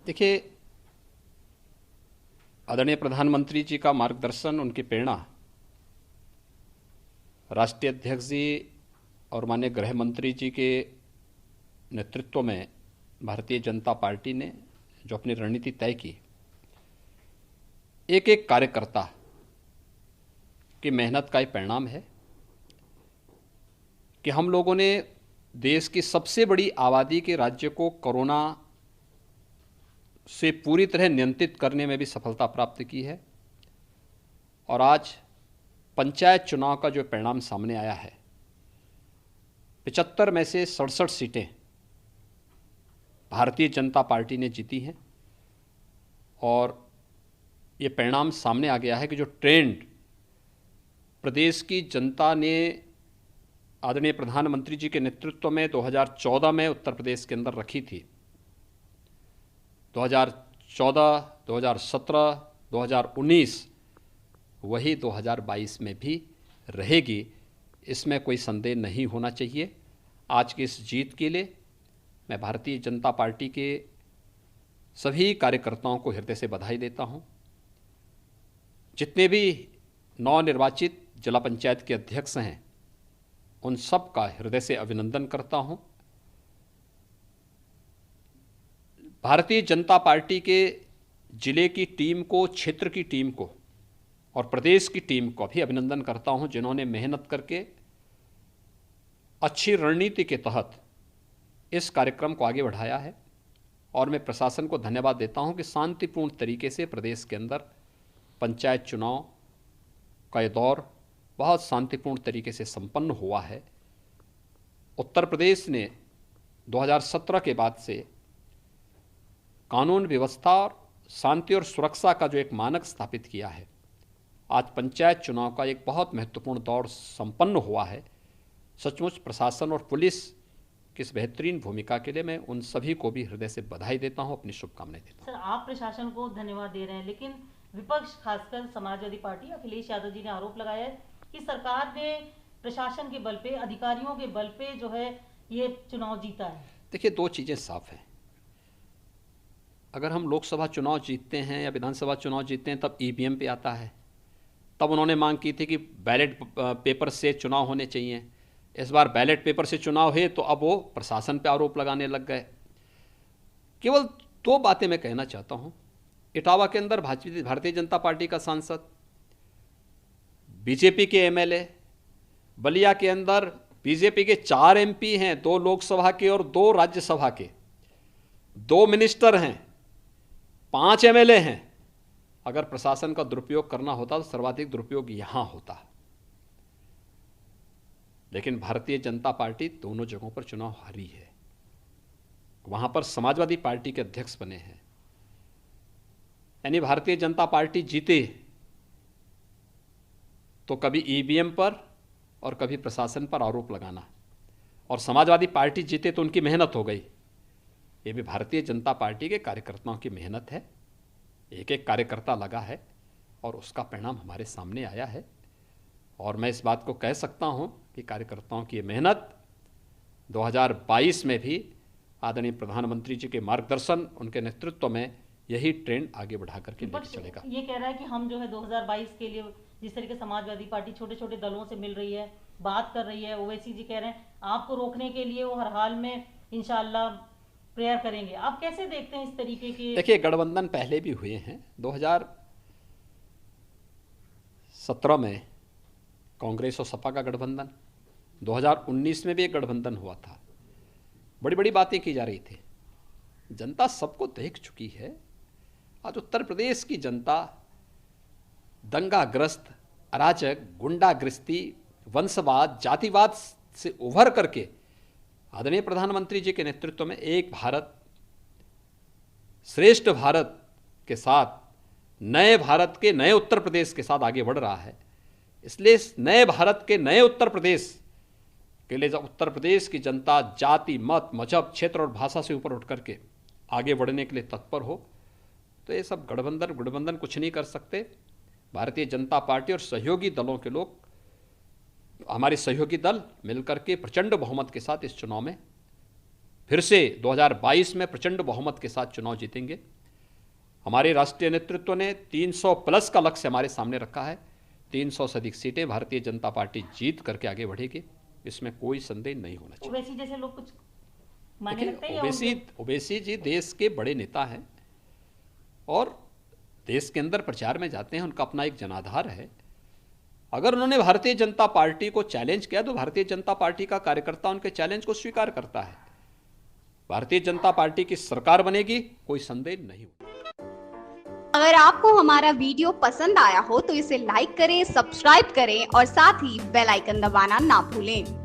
देखिए, आदरणीय प्रधानमंत्री जी का मार्गदर्शन, उनकी प्रेरणा, राष्ट्रीय अध्यक्ष जी और माननीय गृह मंत्री जी के नेतृत्व में भारतीय जनता पार्टी ने जो अपनी रणनीति तय की, एक एक कार्यकर्ता की मेहनत का ही परिणाम है कि हम लोगों ने देश की सबसे बड़ी आबादी के राज्य को कोरोना से पूरी तरह नियंत्रित करने में भी सफलता प्राप्त की है। और आज पंचायत चुनाव का जो परिणाम सामने आया है, 75 में से 67 सीटें भारतीय जनता पार्टी ने जीती हैं। और ये परिणाम सामने आ गया है कि जो ट्रेंड प्रदेश की जनता ने आदरणीय प्रधानमंत्री जी के नेतृत्व में 2014 में उत्तर प्रदेश के अंदर रखी थी, 2014, 2017, 2019 वही 2022 में भी रहेगी, इसमें कोई संदेह नहीं होना चाहिए। आज की इस जीत के लिए मैं भारतीय जनता पार्टी के सभी कार्यकर्ताओं को हृदय से बधाई देता हूं। जितने भी नवनिर्वाचित जिला पंचायत के अध्यक्ष हैं, उन सब का हृदय से अभिनंदन करता हूं। भारतीय जनता पार्टी के जिले की टीम को, क्षेत्र की टीम को और प्रदेश की टीम को भी अभिनंदन करता हूं, जिन्होंने मेहनत करके अच्छी रणनीति के तहत इस कार्यक्रम को आगे बढ़ाया है। और मैं प्रशासन को धन्यवाद देता हूं कि शांतिपूर्ण तरीके से प्रदेश के अंदर पंचायत चुनाव का ये दौर बहुत शांतिपूर्ण तरीके से संपन्न हुआ है। उत्तर प्रदेश ने 2017 के बाद से कानून व्यवस्था और शांति और सुरक्षा का जो एक मानक स्थापित किया है, आज पंचायत चुनाव का एक बहुत महत्वपूर्ण दौर संपन्न हुआ है। सचमुच प्रशासन और पुलिस की इस बेहतरीन भूमिका के लिए मैं उन सभी को भी हृदय से बधाई देता हूं, अपनी शुभकामनाएं देता हूं। सर, आप प्रशासन को धन्यवाद दे रहे हैं, लेकिन विपक्ष खासकर समाजवादी पार्टी अखिलेश यादव जी ने आरोप लगाया है कि सरकार ने प्रशासन के बल पे, अधिकारियों के बल पे जो है ये चुनाव जीता है। देखिए, दो चीजें साफ हैं। अगर हम लोकसभा चुनाव जीतते हैं या विधानसभा चुनाव जीतते हैं तब ईवीएम पे आता है। तब उन्होंने मांग की थी कि बैलेट पेपर से चुनाव होने चाहिए। इस बार बैलेट पेपर से चुनाव है तो अब वो प्रशासन पे आरोप लगाने लग गए। केवल दो बातें मैं कहना चाहता हूं। इटावा के अंदर भारतीय जनता पार्टी का सांसद, बीजेपी के एमएलए, बलिया के अंदर बीजेपी के 4 एमपी हैं, 2 लोकसभा के और 2 राज्यसभा के, 2 मिनिस्टर हैं, 5 एमएलए हैं। अगर प्रशासन का दुरुपयोग करना होता तो सर्वाधिक दुरुपयोग यहां होता। लेकिन भारतीय जनता पार्टी दोनों जगहों पर चुनाव हारी है। वहां पर समाजवादी पार्टी के अध्यक्ष बने हैं। यानी भारतीय जनता पार्टी जीते तो कभी ईवीएम पर और कभी प्रशासन पर आरोप लगाना, और समाजवादी पार्टी जीते तो उनकी मेहनत हो गई। ये भी भारतीय जनता पार्टी के कार्यकर्ताओं की मेहनत है। एक एक कार्यकर्ता लगा है और उसका परिणाम हमारे सामने आया है। और मैं इस बात को कह सकता हूं कि कार्यकर्ताओं की मेहनत 2022 में भी आदरणीय प्रधानमंत्री जी के मार्गदर्शन, उनके नेतृत्व में यही ट्रेंड आगे बढ़ा करके लेकर चलेगा। ये कह रहा है कि हम जो है 2022 के लिए जिस तरीके समाजवादी पार्टी छोटे छोटे दलों से मिल रही है, बात कर रही है, ओवैसी जी कह रहे हैं आपको रोकने के लिए वो हर हाल में इंशाल्लाह प्रेयर करेंगे। आप कैसे देखते हैं इस तरीके के? देखिए, गठबंधन पहले भी हुए हैं। 2017 में कांग्रेस और सपा का गठबंधन, 2019 में भी एक गठबंधन हुआ था। बड़ी बड़ी बातें की जा रही थी। जनता सबको देख चुकी है। आज उत्तर प्रदेश की जनता दंगाग्रस्त, अराजक, गुंडागर्दी, वंशवाद, जातिवाद से उभर करके आदरणीय प्रधानमंत्री जी के नेतृत्व में एक भारत श्रेष्ठ भारत के साथ, नए भारत के नए उत्तर प्रदेश के साथ आगे बढ़ रहा है। इसलिए इस नए भारत के नए उत्तर प्रदेश के लिए जब उत्तर प्रदेश की जनता जाति, मत, मजहब, क्षेत्र और भाषा से ऊपर उठ करके आगे बढ़ने के लिए तत्पर हो, तो ये सब गठबंधन कुछ नहीं कर सकते। भारतीय जनता पार्टी और सहयोगी दलों के लोग, हमारे सहयोगी दल मिलकर के प्रचंड बहुमत के साथ इस चुनाव में फिर से 2022 में प्रचंड बहुमत के साथ चुनाव जीतेंगे। हमारे राष्ट्रीय नेतृत्व ने 300 प्लस का लक्ष्य हमारे सामने रखा है। 300 से अधिक सीटें भारतीय जनता पार्टी जीत करके आगे बढ़ेगी, इसमें कोई संदेह नहीं होना चाहिए। ओवैसी जैसे लोग कुछ माने रखते हैं? ओवैसी जी देश के बड़े नेता हैं और देश के अंदर प्रचार में जाते हैं, उनका अपना एक जनाधार है। अगर उन्होंने भारतीय जनता पार्टी को चैलेंज किया तो भारतीय जनता पार्टी का कार्यकर्ता उनके चैलेंज को स्वीकार करता है। भारतीय जनता पार्टी की सरकार बनेगी, कोई संदेह नहीं। अगर आपको हमारा वीडियो पसंद आया हो तो इसे लाइक करें, सब्सक्राइब करें और साथ ही बेल आइकन दबाना ना भूलें।